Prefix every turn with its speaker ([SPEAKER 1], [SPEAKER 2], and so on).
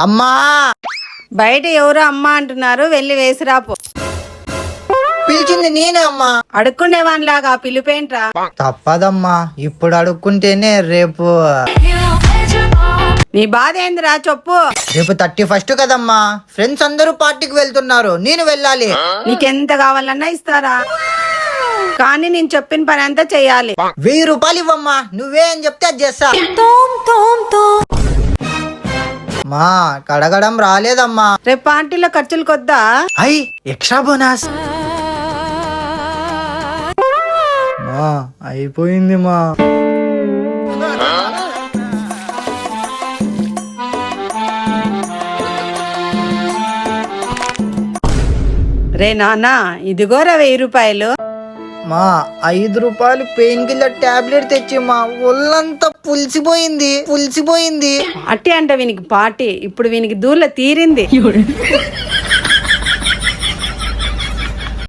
[SPEAKER 1] అమ్మా
[SPEAKER 2] బయట ఎవరో అమ్మ అంటున్నారు, వెళ్ళి వేసిరాపో.
[SPEAKER 1] పిలిచింది నేనే అమ్మా.
[SPEAKER 2] అడుక్కునేవానిలాగా పిలిపేంట్రా?
[SPEAKER 1] తప్పదమ్మా, ఇప్పుడు అడుక్కుంటేనే రేపు
[SPEAKER 2] నీ బాధ ఏందిరా చెప్పు.
[SPEAKER 1] రేపు 31 కదమ్మా, ఫ్రెండ్స్ అందరూ పార్టీకి వెళ్తున్నారు, నేను వెళ్ళాలి.
[SPEAKER 2] నీకెంత కావాలన్నా ఇస్తారా, కానీ నేను చెప్పిన పని అంతా చెయ్యాలి.
[SPEAKER 1] 1000 రూపాయలు ఇవ్వమ్మా, నువ్వే అని చెప్తే అది చేస్తా. మా కడగడం రాలేదమ్మా.
[SPEAKER 2] రేపు పార్టీలో ఖర్చులు కొద్దా?
[SPEAKER 1] అయ్ ఎక్స్ట్రా బోనస్. మా అయిపోయింది మా.
[SPEAKER 2] రే నాన్న, ఇదిగోరా 1000 రూపాయలు.
[SPEAKER 1] మా 5 రూపాయలు పెయిన్ కిల్లర్ టాబ్లెట్ తెచ్చి మా ఒళ్ళంతా పులిసిపోయింది.
[SPEAKER 2] అట్టి అంటే వీనికి పార్టీ, ఇప్పుడు వీనికి దూర్ల తీరింది.